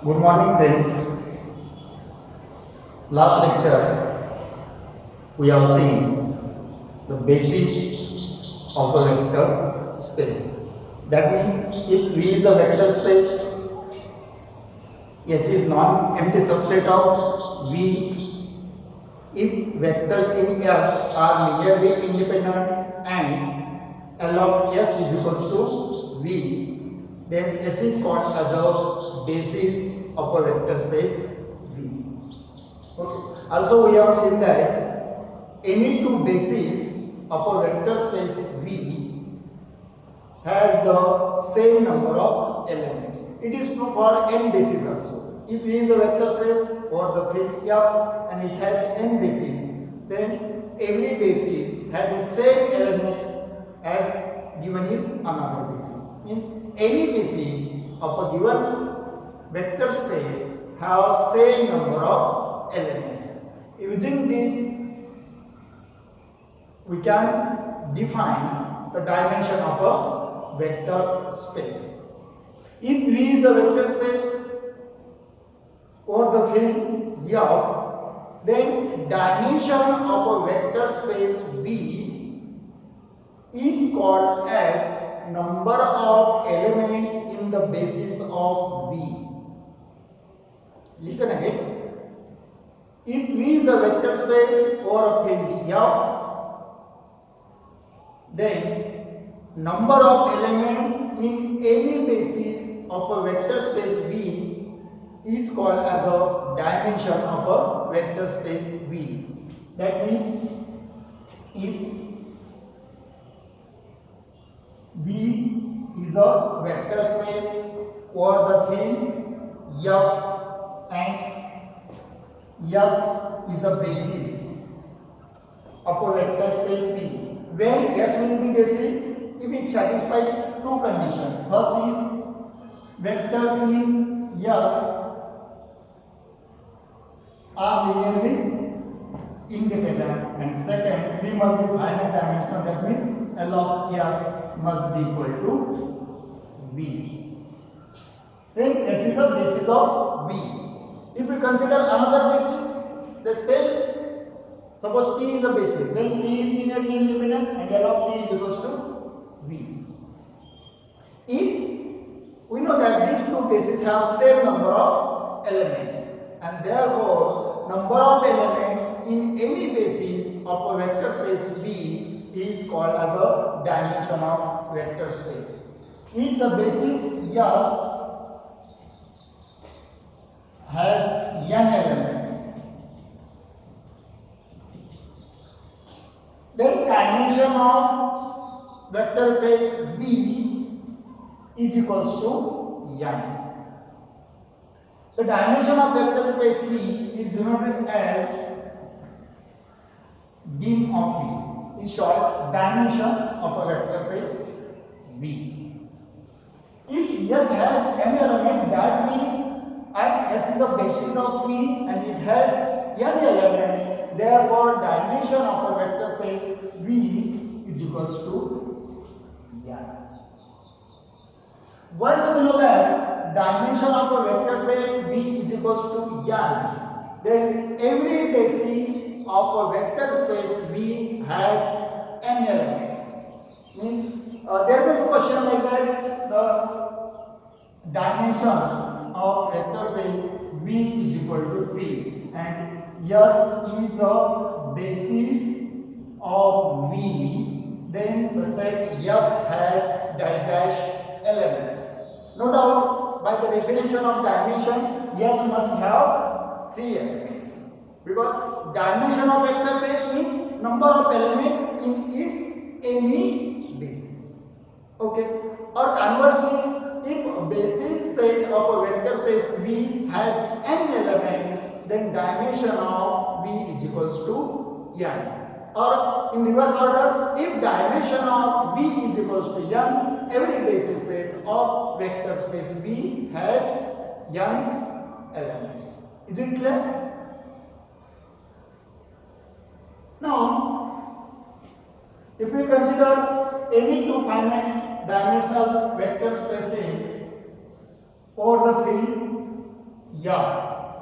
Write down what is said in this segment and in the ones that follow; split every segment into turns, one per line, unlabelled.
Good morning, friends. Last lecture we have seen the basis of a vector space. That means if V is a vector space, S is non-empty subset of V. If vectors in S are linearly independent and L of S is equals to V, then S is called as a basis of a vector space V. Okay. Also, we have seen that any two bases of a vector space V has the same number of elements. It is true for n bases also. If V is a vector space or the field F and it has n bases, then every basis has the same element as given in another basis. Means any basis of a given vector space have same number of elements. Using this, we can define the dimension of a vector space. If V is a vector space or the field F, then dimension of a vector space V is called as number of elements in the basis of V. Listen again. If V is a vector space or a field F, then number of elements in any basis of a vector space V is called as a dimension of a vector space V. That means if V is a vector space or the field F and S is a basis of a vector space V. When S will be basis, if it satisfies two conditions. First is vectors in S are linearly independent, and second, V must be finite dimensional. That means L of S must be equal to V. Then S is the basis of V. If we consider another basis, the same. Suppose T is a basis, then T is linearly independent and L of T is equals to V. If we know that these two bases have same number of elements, and therefore number of elements in any basis of a vector space V is called as a dimension of vector space. If the basis S has n elements, then dimension of vector space V is equals to n. The dimension of vector space V is denoted as dim of V. In short, dimension of a vector space V. If S has n element, that means as S is a basis of V and it has n element, therefore dimension of a vector space V is equals to n. Once we know that dimension of a vector space V is equals to n, then every basis of a vector space V has n elements. Means there will be a question like that, the dimension of vector space V is equal to 3 and S is a basis of V, then the set S has dash dash element. No doubt, by the definition of dimension, S must have 3 elements, because dimension of vector space means number of elements in its any basis. Okay, or conversely, if a basis set of a vector space V has n element, then dimension of V is equals to n. Or in reverse order, if dimension of V is equals to n, every basis set of vector space V has n elements. Is it clear? Now, if we consider any two finite dimensional vector spaces or the field yeah,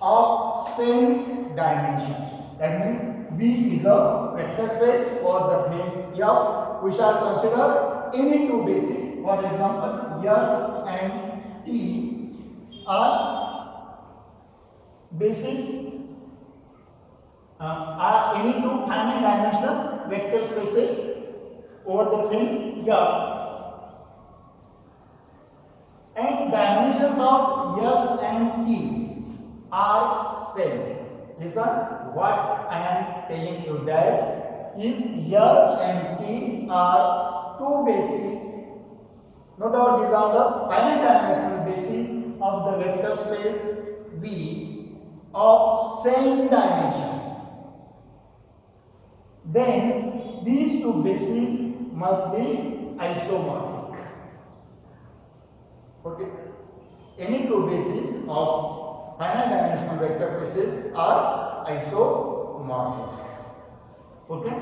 of same dimension. That means V is a vector space for the plane F. We shall consider any two bases. For example, S and T are bases are any two finite dimensional vector spaces over the field F. And dimensions of S and T are same. Listen what I am telling you, that if S and T are two bases, no doubt these are the finite dimensional bases of the vector space V of same dimension, then these two bases must be isomorphic. Okay, any two bases of finite dimensional vector spaces are isomorphic. Okay,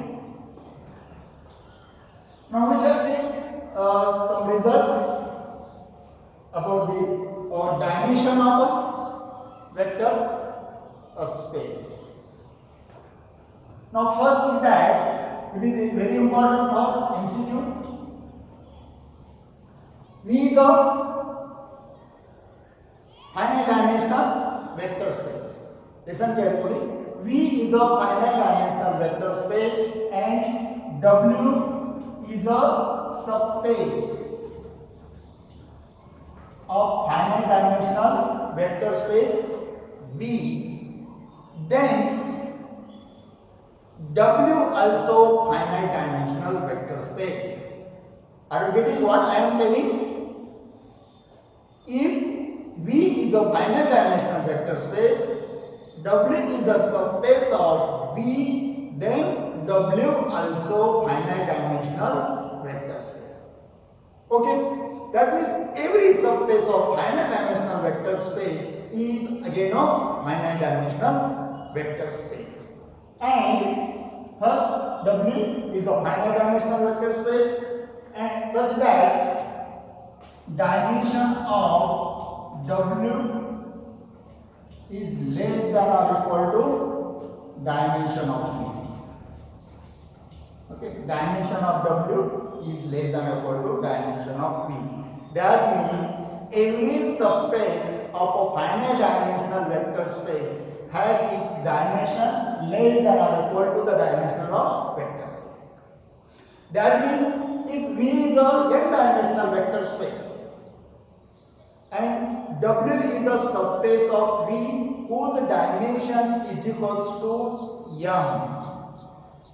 now we shall see some results about the dimension of a vector space. Now first is that it is very important for MCQ. V is a finite dimensional vector space. Listen carefully. V is a finite dimensional vector space and W is a subspace of finite dimensional vector space V. Then W also finite dimensional vector space. Are you getting what I am telling? If V is a finite dimensional vector space, W is a subspace of V, then W also finite dimensional vector space. Okay, that means every subspace of finite dimensional vector space is again a finite dimensional vector space. And first, W is a finite dimensional vector space, and such that dimension of W is less than or equal to dimension of V. Okay, dimension of W is less than or equal to dimension of V. That means every subspace of a finite dimensional vector space has its dimension less than or equal to the dimension of vector space. That means if V is a n-dimensional vector space and W is a subspace of V whose dimension is equals to m.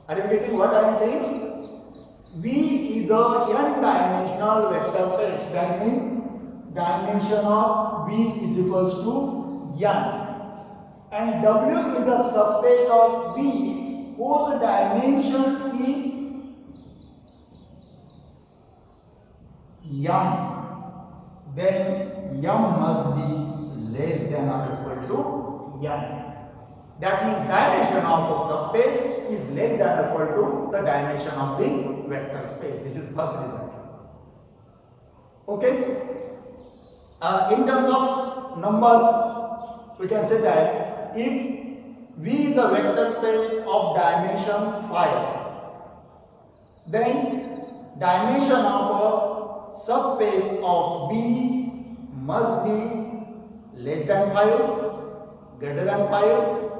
Are you getting what I am saying? V is a n-dimensional vector space. That means dimension of V is equals to n. And W is a subspace of V whose dimension is m. Then m must be less than or equal to n. That means dimension of the subspace is less than or equal to the dimension of the vector space. This is first result. Okay. In terms of numbers, we can say that if V is a vector space of dimension 5, then dimension of a subspace of V must be less than 5, greater than 5.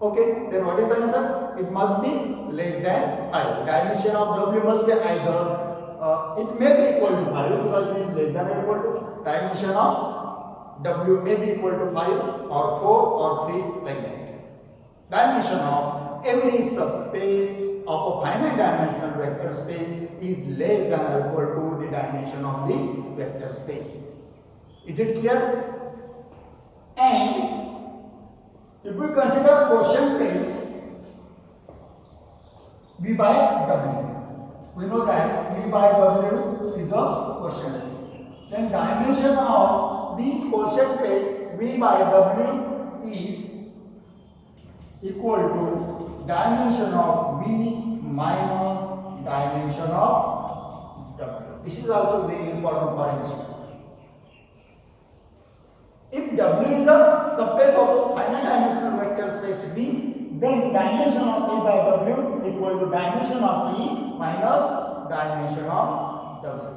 Okay, then what is the answer? It must be less than 5. Dimension of W must be either it may be equal to 5 because it is less than or equal to. Dimension of W may be equal to 5 or 4 or 3 like that. Dimension of every subspace of a finite dimensional vector space is less than or equal to the dimension of the vector space. Is it clear? And if we consider quotient space V by W, we know that V by W is a quotient space. Then dimension of this quotient space V by W is equal to dimension of V minus dimension of W. This is also very important for MCQ. W is a subspace of a finite dimensional vector space V, then dimension of E by W equal to dimension of E minus dimension of W.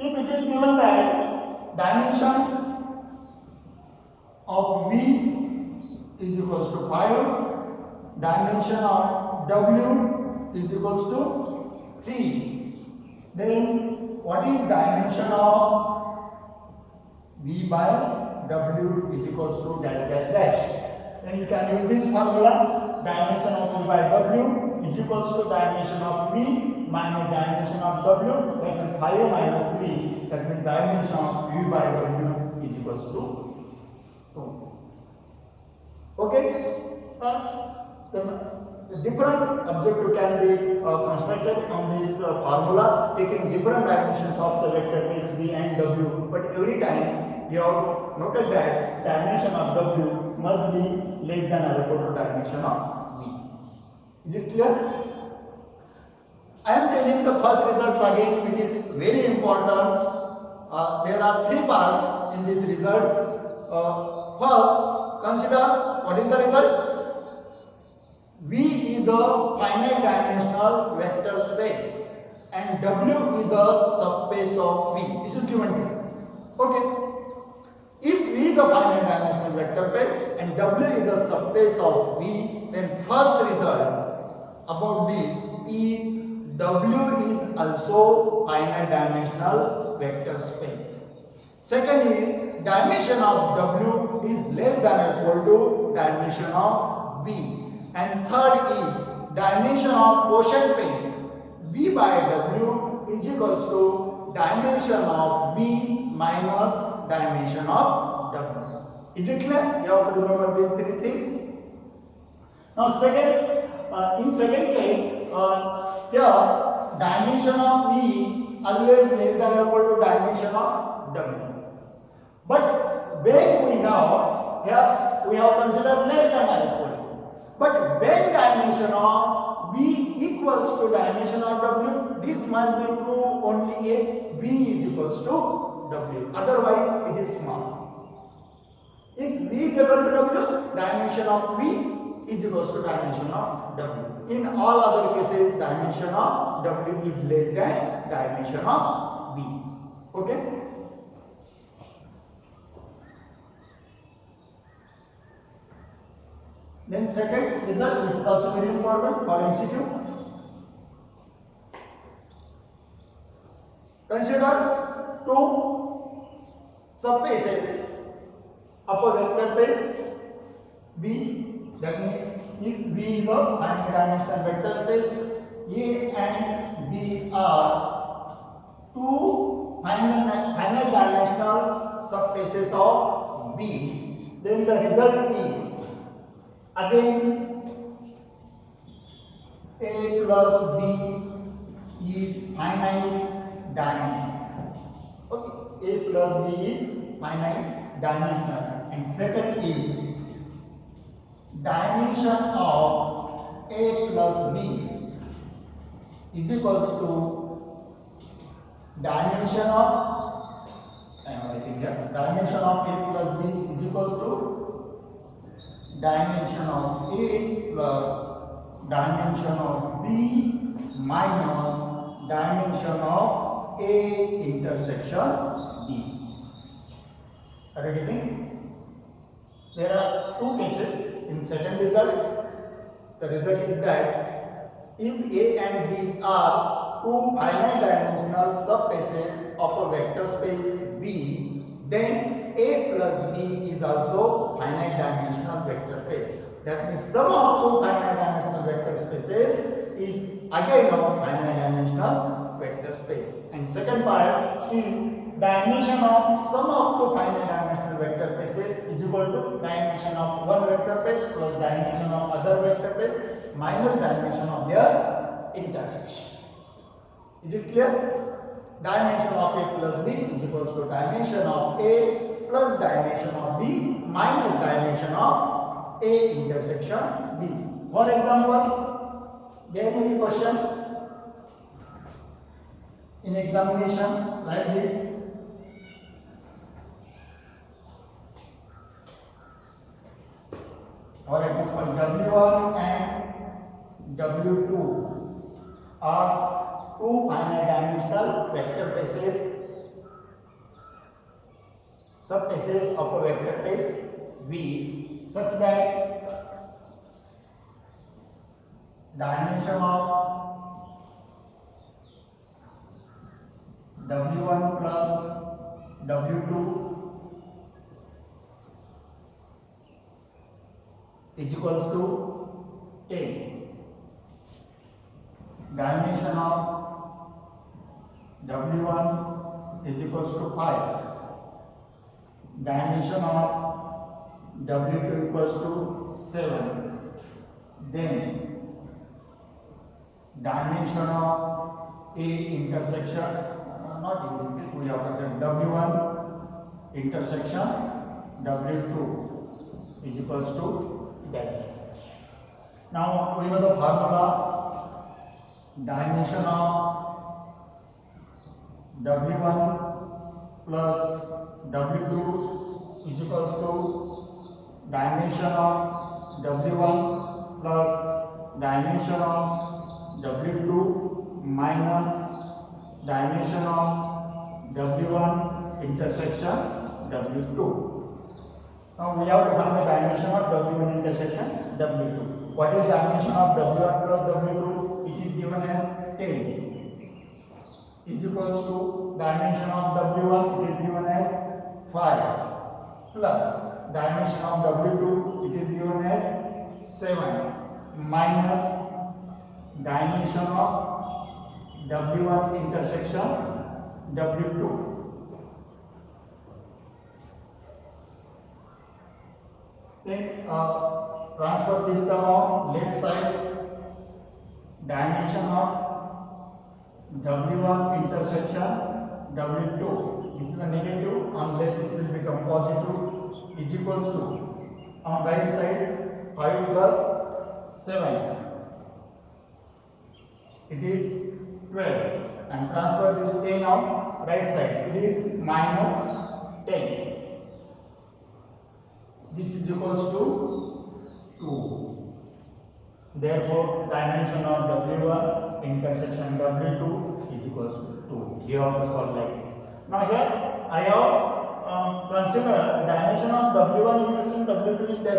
If it is given that dimension of V is equals to 5, dimension of W is equals to 3, then what is dimension of V by W is equals to dash dash dash. Then you can use this formula. Dimension of V by W is equals to dimension of V minus dimension of W. That is 5 minus 3. That means dimension of V by W is equals to 2. Okay? The different objective can be constructed on this formula, taking different dimensions of the vector space V and W. But every time you have noted that dimension of W must be less than or equal to dimension of V. Is it clear? I am telling the first results again. It is very important. There are 3 parts in this result. First, consider what is the result? V is a finite dimensional vector space and W is a subspace of V. This is given here. Okay. If V is a finite dimensional vector space and W is a subspace of V, then first result about this is W is also finite dimensional vector space. Second is dimension of W is less than or equal to dimension of V. And third is dimension of quotient space V by W is equals to dimension of V minus dimension of W. Is it clear? You have to remember these 3 things. Now in second case, here dimension of V always less than or equal to dimension of W. But when we have here we have considered less than or equal to. But when dimension of V equals to dimension of W, this must be true only if V is equals to W. Otherwise, it is small. If V is equal to W, dimension of V is equals to dimension of W. In all other cases, dimension of W is less than dimension of V. Okay? Then second result, which is also very important for MCQ. Consider 2 subspaces of a vector space V. That means if V is a finite dimensional vector space, A and B are 2 finite dimensional subspaces of V, then the result is again A plus B is finite dimensional. Okay, A plus B is finite dimensional. And second is dimension of A plus B is equals to dimension of, I am writing here, dimension of A plus B is equals to dimension of A plus dimension of B minus dimension of A intersection B. Are you getting? There are 2 cases in second result. The result is that if A and B are 2 finite dimensional subspaces of a vector space V, then A plus B is also finite dimensional vector space. That means sum of 2 finite dimensional vector spaces is again a finite dimensional vector space. And second part is dimension of sum of 2 finite dimensional vector spaces is equal to dimension of one vector space plus dimension of other vector space minus dimension of their intersection. Is it clear? Dimension of A plus B is equals to dimension of A plus dimension of B minus dimension of A intersection B. For example, there may be question in examination like this. W1 and W2 are two finite dimensional vector spaces, subspaces of a vector space V, such that dimension of W1 plus W2 is equals to 10. Dimension of W1 is equals to 5. Dimension of W2 equals to 7. Then dimension of A intersection, not in this case, we have to say W1 intersection W2 is equals to that. Now we know the formula. Dimension of W1 plus W2 is equals to dimension of W1 plus dimension of W2 minus dimension of W1 intersection W2. Now we have to find the dimension of W1 intersection W2. What is dimension of W1 plus W2? It is given as 10 is equals to dimension of W1, it is given as 5 plus dimension of W2, it is given as 7 minus dimension of W1 intersection W2. Then transfer this term on left side. Dimension of W1 intersection W2, this is a negative, on left it will become positive, is equals to, on right side 5 plus 7, it is 12, and transfer this 10 on right side, it is minus 10, this is equals to 2. Therefore, dimension of W1 intersection W2 is equals to 2. You have to solve like this. Now here I have considered dimension of W1 intersection W2 is that.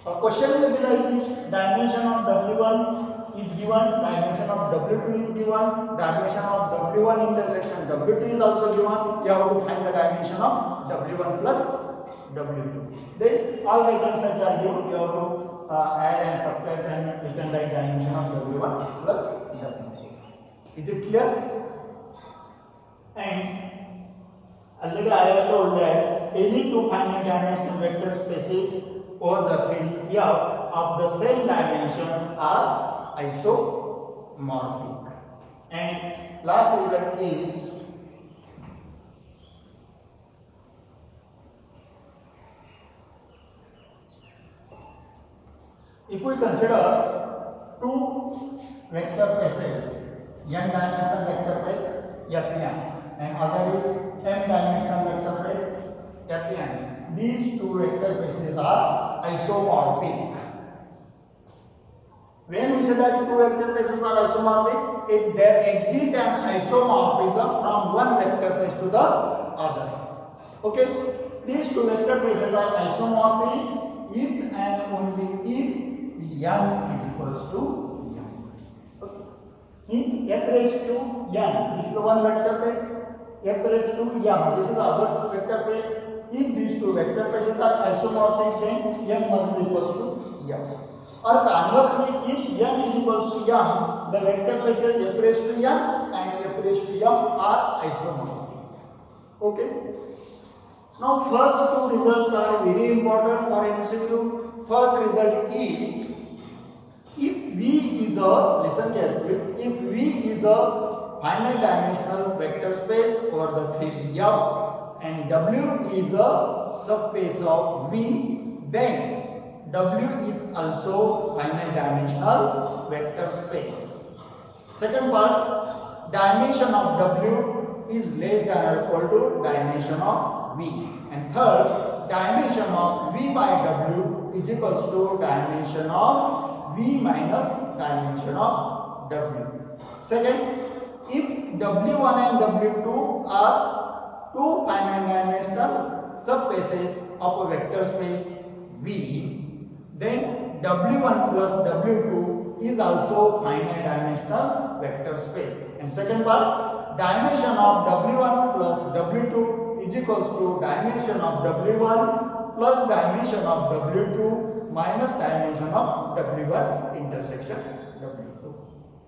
A question will be like this: dimension of W1 is given, dimension of W2 is given, dimension of W1 intersection W2 is also given. You have to find the dimension of W1 plus W2. Then all right answers are given. You have to add and subtract and you can write dimension of W1 plus W2. Is it clear? And already I have told that any two finite dimensional vector spaces over the field F of the same dimensions are isomorphic. And last result is if we consider two vector spaces, n dimensional vector space Fn and other is m dimensional vector space Fn, these two vector spaces are isomorphic. When we say that two vector spaces are isomorphic, if there exists an isomorphism from one vector space to the other. Okay, these two vector spaces are isomorphic if and only if n is equals to n. Okay. Means f raised to n. This is the one vector space. F raised to n. This is the other vector space. If these two vector spaces are isomorphic, then n must be equals to n. Or conversely, if n is equals to n, the vector spaces f raised to n and f raised to m are isomorphic. Okay. Now, first two results are very important for MCQ. First result is if V is a, listen carefully, if V is a finite dimensional vector space for the field F and W is a subspace of V, then W is also finite dimensional vector space. Second part, dimension of W is less than or equal to dimension of V. And third, dimension of V by W is equals to dimension of V minus dimension of W. Second, if W1 and W2 are two finite dimensional subspaces of a vector space V, then W1 plus W2 is also finite dimensional vector space. And second part, dimension of W1 plus W2 is equals to dimension of W1 plus dimension of W2 minus dimension of W1 intersection W2.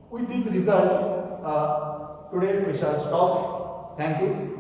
With this result, today we shall stop. Thank you.